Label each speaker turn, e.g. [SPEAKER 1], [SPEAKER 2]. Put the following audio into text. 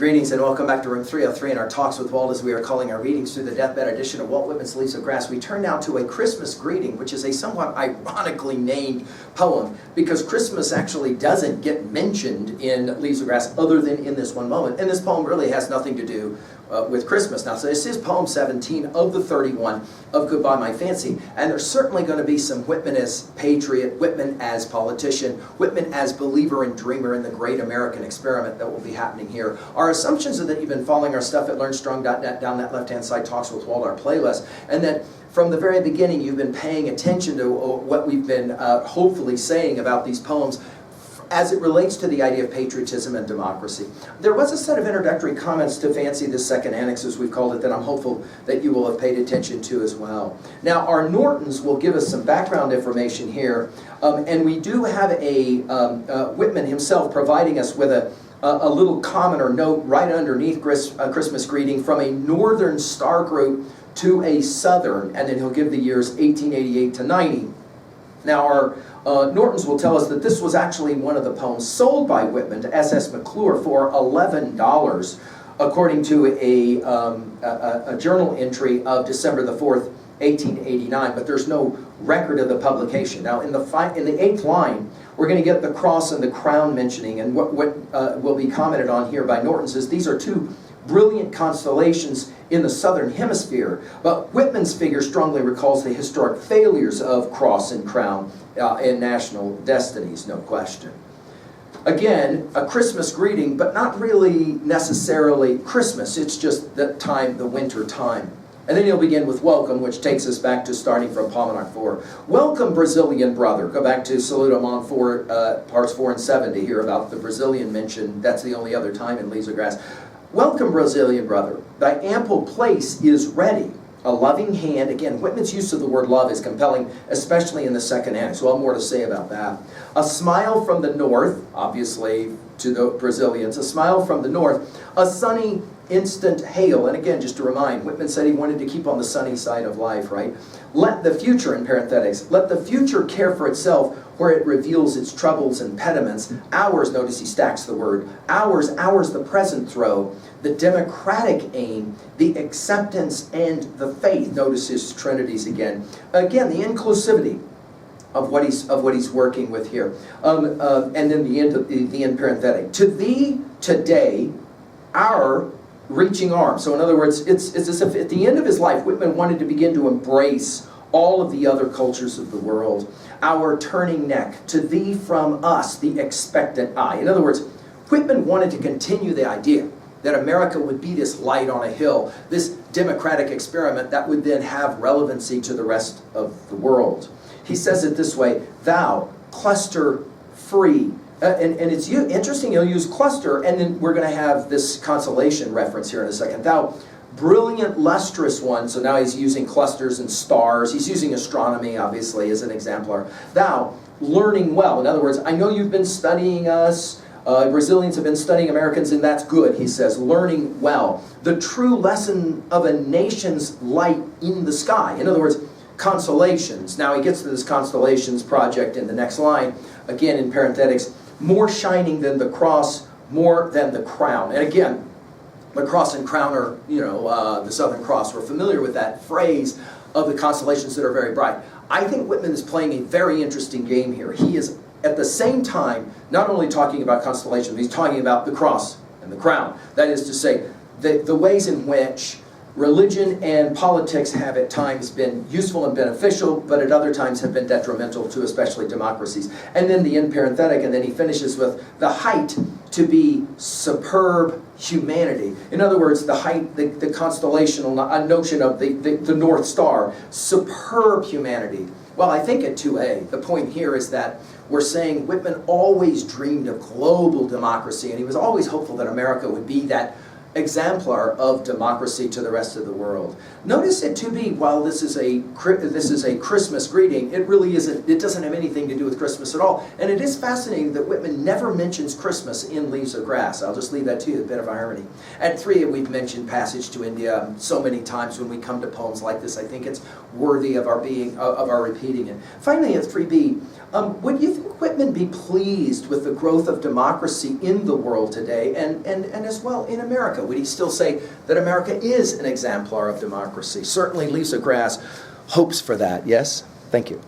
[SPEAKER 1] Greetings and welcome back to room 303 in our Talks with Walt, as we are calling our readings through the deathbed edition of Walt Whitman's Leaves of Grass. We turn now to a Christmas greeting, which is a somewhat ironically named poem, because Christmas actually doesn't get mentioned in Leaves of Grass other than in this one moment. And this poem really has nothing to do with Christmas. Now, so this is poem 17 of the 31 of Goodbye My Fancy. And there's certainly going to be some Whitman as patriot, Whitman as politician, Whitman as believer and dreamer in the great American experiment that will be happening here. Our assumptions are that you've been following our stuff at learnstrong.net, down that left-hand side, Talks with Walt, our playlist, and that from the very beginning you've been paying attention to what we've been hopefully saying about these poems as it relates to the idea of patriotism and democracy. There was a set of introductory comments to Fancy, this second annex, as we've called it, that I'm hopeful that you will have paid attention to as well. Now, our Nortons will give us some background information here, and we do have a Whitman himself providing us with a little comment or note right underneath Christmas greeting from a Northern star group to a Southern, and then he'll give the years 1888 to 90. Now, our Nortons will tell us that this was actually one of the poems sold by Whitman to S.S. McClure for $11, according to a journal entry of December the 4th, 1889, but there's no record of the publication. Now, in the 8th line, we're going to get the cross and the crown mentioning, and what will be commented on here by Nortons is these are two brilliant constellations in the southern hemisphere, but Whitman's figure strongly recalls the historic failures of cross and crown in national destinies, no question. Again, a Christmas greeting, but not really necessarily Christmas. It's just the time, the winter time. And then he'll begin with welcome, which takes us back to starting from Palmanac 4. Welcome, Brazilian brother. Go back to Salute Amon 4, parts 4 and 7 to hear about the Brazilian mention. That's the only other time in Leaves of Grass. Welcome, Brazilian brother. Thy ample place is ready. A loving hand. Again, Whitman's use of the word love is compelling, especially in the second annex. So I'll have more to say about that. A smile from the north, obviously to the Brazilians. A smile from the north. A sunny instant hail. And again, just to remind, Whitman said he wanted to keep on the sunny side of life, right? Let the future, in parenthetics, let the future care for itself where it reveals its troubles and impediments. Ours, notice he stacks the word, ours the present throw, the democratic aim, the acceptance and the faith. Notice his trinities again. Again, the inclusivity of what he's working with here. And then the end parenthetic. To thee today, our reaching arm. So in other words, it's as if at the end of his life, Whitman wanted to begin to embrace all of the other cultures of the world. Our turning neck, to thee from us, the expectant eye. In other words, Whitman wanted to continue the idea that America would be this light on a hill, this democratic experiment that would then have relevancy to the rest of the world. He says it this way, thou, cluster free. And it's interesting, he'll use cluster, and then we're going to have this constellation reference here in a second. Thou, brilliant, lustrous one. So now he's using clusters and stars. He's using astronomy, obviously, as an exemplar. Thou, learning well. In other words, I know you've been studying us. Brazilians have been studying Americans, and that's good, he says. Learning well. The true lesson of a nation's light in the sky. In other words, constellations. Now he gets to this constellations project in the next line. Again, in parenthetics, more shining than the cross, more than the crown. And again, the cross and crown are, the Southern Cross. We're familiar with that phrase of the constellations that are very bright. I think Whitman is playing a very interesting game here. He is, at the same time, not only talking about constellations, he's talking about the cross and the crown. That is to say, the ways in which religion and politics have at times been useful and beneficial, but at other times have been detrimental to especially democracies. And then the end parenthetic, and then he finishes with the height to be superb humanity. In other words, the height, the constellational notion of the North Star, superb humanity. Well, I think at 2A, the point here is that we're saying Whitman always dreamed of global democracy, and he was always hopeful that America would be that exemplar of democracy to the rest of the world. Notice at 2b, while this is a Christmas greeting, it really isn't, it doesn't have anything to do with Christmas at all. And it is fascinating that Whitman never mentions Christmas in Leaves of Grass. I'll just leave that to you, a bit of irony. At 3, we've mentioned Passage to India so many times when we come to poems like this. I think it's worthy of our repeating it. Finally, at 3b, would you think Whitman be pleased with the growth of democracy in the world today and as well in America? Would he still say that America is an exemplar of democracy? Certainly Leaves of Grass hopes for that, yes? Thank you.